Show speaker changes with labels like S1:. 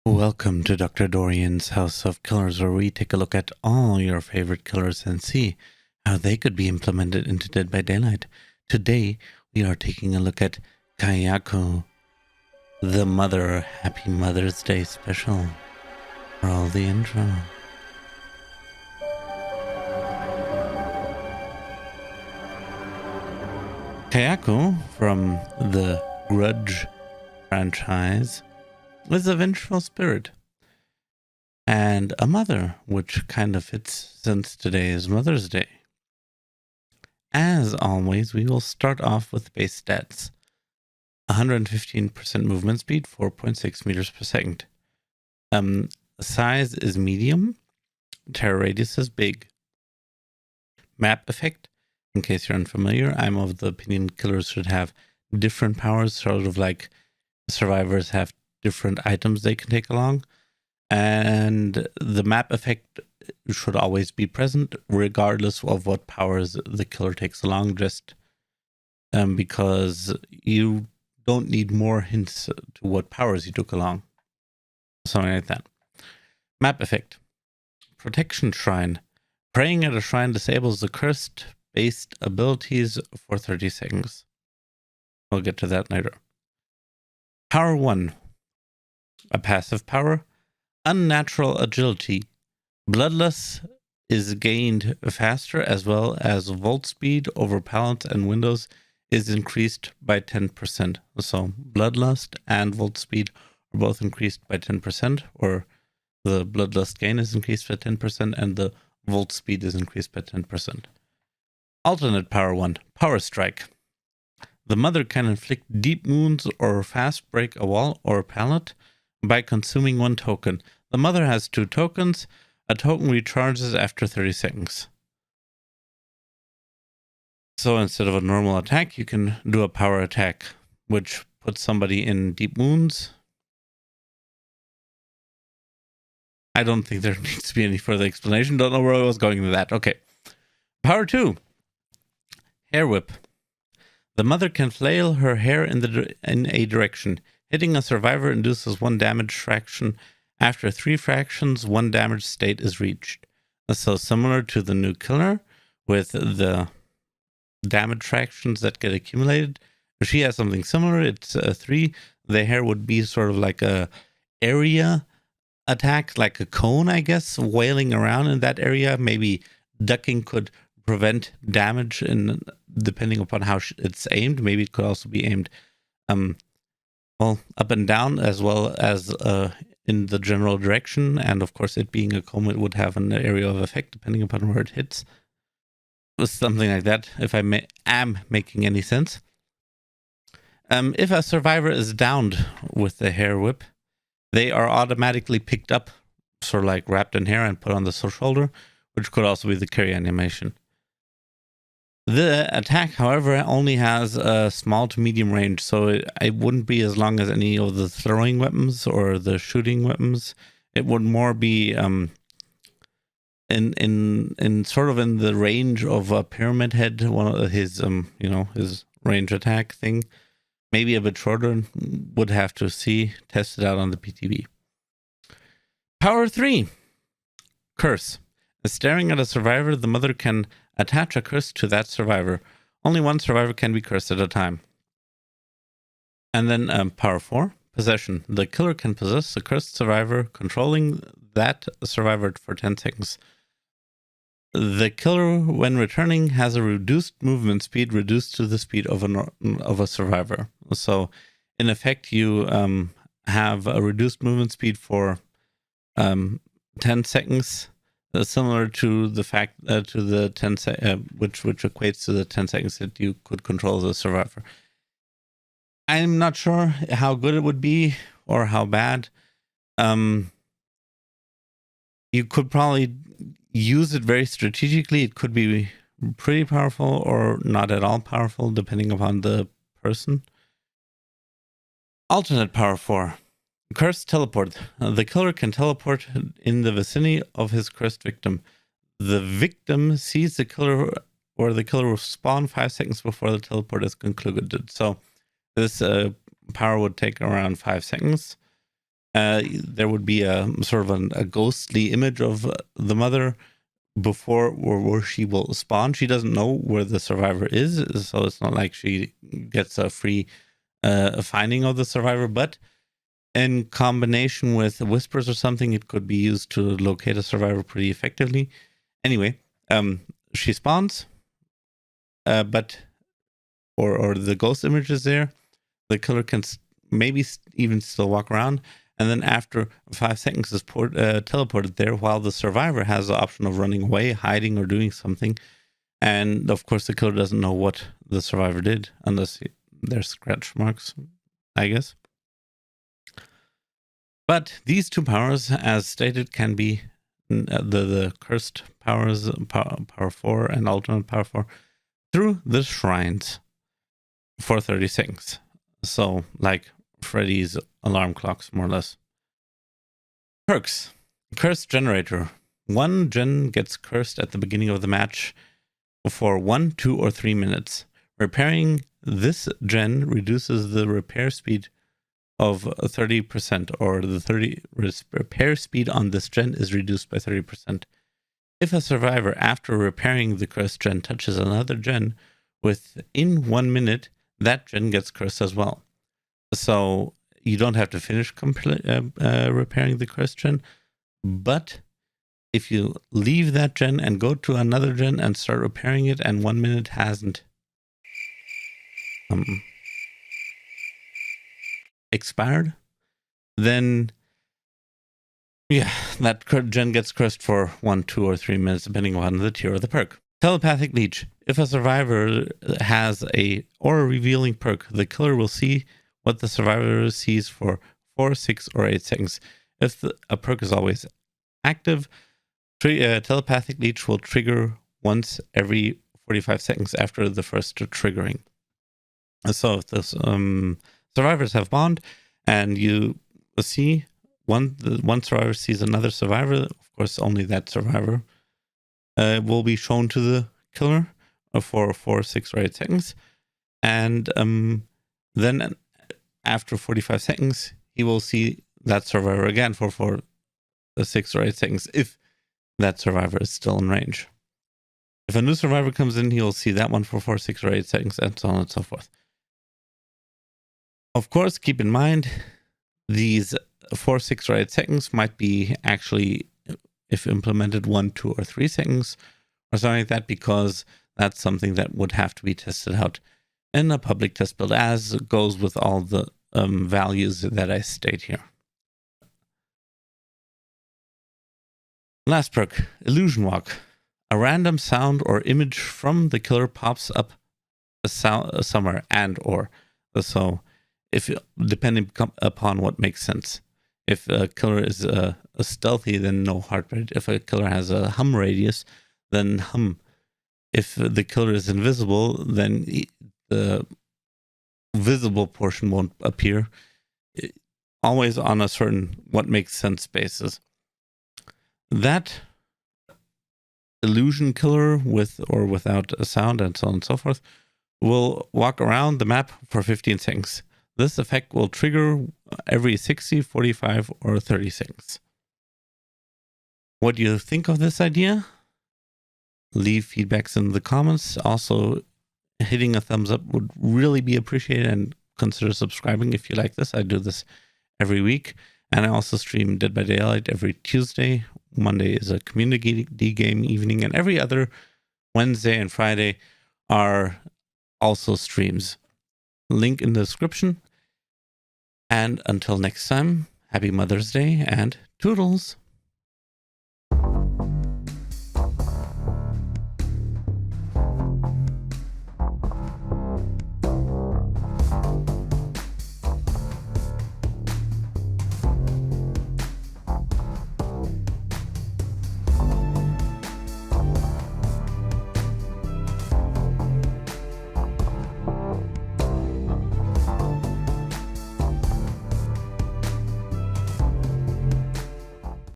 S1: Welcome to Dr.Dorian's House of Killers, where we take a look at all your favorite killers and see how they could be implemented into Dead by Daylight. Today, we are taking a look at Kayako, the mother. Happy Mother's Day special. Roll the intro. Kayako from the Grudge franchise is a vengeful spirit and a mother, which kind of fits since today is Mother's Day. As always, we will start off with base stats. 115% movement speed, 4.6 meters per second. Size is medium. Terror radius is big. Map effect, in case you're unfamiliar, I'm of the opinion killers should have different powers, sort of like survivors have different items they can take along, and the map effect should always be present regardless of what powers the killer takes along, just because you don't need more hints to what powers he took along, something like that. Map effect. Protection shrine. Praying at a shrine disables the cursed based abilities for 30 seconds. We'll get to that later. Power 1. A passive power. Unnatural agility. Bloodlust is gained faster, as well as volt speed over pallets and windows is increased by 10%. So bloodlust and volt speed are both increased by 10%, or the bloodlust gain is increased by 10% and the volt speed is increased by 10%. Alternate power 1. Power strike. The mother can inflict deep wounds or fast break a wall or pallet by consuming 1 token. The mother has 2 tokens. A token recharges after 30 seconds. So instead of a normal attack, you can do a power attack, which puts somebody in deep wounds. I don't think there needs to be any further explanation. Don't know where I was going with that. Okay. Power 2. Hair whip. The mother can flail her hair in a direction. Hitting a survivor induces 1 damage fraction. After 3 fractions, 1 damage state is reached. So similar to the new killer with the damage fractions that get accumulated. She has something similar. It's 3. The hair would be sort of like a area attack, like a cone, I guess, wailing around in that area. Maybe ducking could prevent damage, in depending upon how it's aimed. Maybe it could also be aimed up and down, as well as in the general direction. And of course, it being a cone, it would have an area of effect depending upon where it hits. Something like that, if I am making any sense. If a survivor is downed with the hair whip, they are automatically picked up, sort of like wrapped in hair and put on the shoulder, which could also be the carry animation. The attack, however, only has a small to medium range, so it wouldn't be as long as any of the throwing weapons or the shooting weapons. It would more be in sort of in the range of a pyramid head, one of his his range attack thing. Maybe a bit shorter. Would have to test it out on the PTB. Power 3. Curse. Staring at a survivor, the mother can attach a curse to that survivor. Only 1 survivor can be cursed at a time. And then power 4. Possession. The killer can possess a cursed survivor, controlling that survivor for 10 seconds. The killer, when returning, has a reduced movement speed, reduced to the speed of a survivor. So, in effect, you have a reduced movement speed for 10 seconds, similar to the fact to the 10 which equates to the 10 seconds that you could control the survivor. I'm not sure how good it would be or how bad. You could probably use it very strategically. It could be pretty powerful or not at all powerful, depending upon the person. Alternate power 4. Cursed teleport. The killer can teleport in the vicinity of his cursed victim. The victim sees the killer, or the killer will spawn 5 seconds before the teleport is concluded. So this power would take around 5 seconds. there would be a sort of a ghostly image of the mother before where she will spawn. She doesn't know where the survivor is, so it's not like she gets a free finding of the survivor, but in combination with whispers or something, it could be used to locate a survivor pretty effectively. Anyway, she spawns, but or the ghost image is there. The killer can maybe even still walk around, and then after 5 seconds is teleported there, while the survivor has the option of running away, hiding, or doing something. And of course, the killer doesn't know what the survivor did unless there's scratch marks, I guess. But these 2 powers, as stated, can be the cursed powers, power 4 and ultimate power 4, through the shrines for 30 seconds. So, like Freddy's alarm clocks, more or less. Perks. Curse generator. 1 gen gets cursed at the beginning of the match for 1, 2, or 3 minutes. Repairing this gen reduces the repair speed of 30%, or the repair speed on this gen is reduced by 30%. If a survivor, after repairing the cursed gen, touches another gen within 1 minute, that gen gets cursed as well. So you don't have to finish repairing the cursed gen, but if you leave that gen and go to another gen and start repairing it, and 1 minute hasn't expired, then yeah, that gen gets cursed for 1, 2, or 3 minutes, depending on the tier of the perk. Telepathic Leech. If a survivor has a aura revealing perk, the killer will see what the survivor sees for 4, 6, or 8 seconds. If a perk is always active, Telepathic Leech will trigger once every 45 seconds after the first triggering. So if the survivors have bond, and you see one survivor sees another survivor, of course only that survivor will be shown to the killer for 4, 6, or 8 seconds. And then after 45 seconds, he will see that survivor again for 4, 6, or 8 seconds if that survivor is still in range. If a new survivor comes in, he'll see that one for 4, 6, or 8 seconds, and so on and so forth. Of course, keep in mind, these 4, 6, or 8 seconds might be actually, if implemented, 1, 2, or 3 seconds, or something like that, because that's something that would have to be tested out in a public test build, as goes with all the values that I state here. Last perk, Illusion Walk. A random sound or image from the killer pops up somewhere, or. So, if depending upon what makes sense. If a killer is a stealthy, then no heart rate. If a killer has a hum radius, then hum. If the killer is invisible, then the visible portion won't appear. Always on a certain what makes sense basis. That illusion killer, with or without a sound and so on and so forth, will walk around the map for 15 seconds. This effect will trigger every 60, 45, or 30 seconds. What do you think of this idea? Leave feedbacks in the comments. Also, hitting a thumbs up would really be appreciated, and consider subscribing if you like this. I do this every week, and I also stream Dead by Daylight every Tuesday. Monday is a community game evening, and every other Wednesday and Friday are also streams. Link in the description. And until next time, happy Mother's Day and toodles.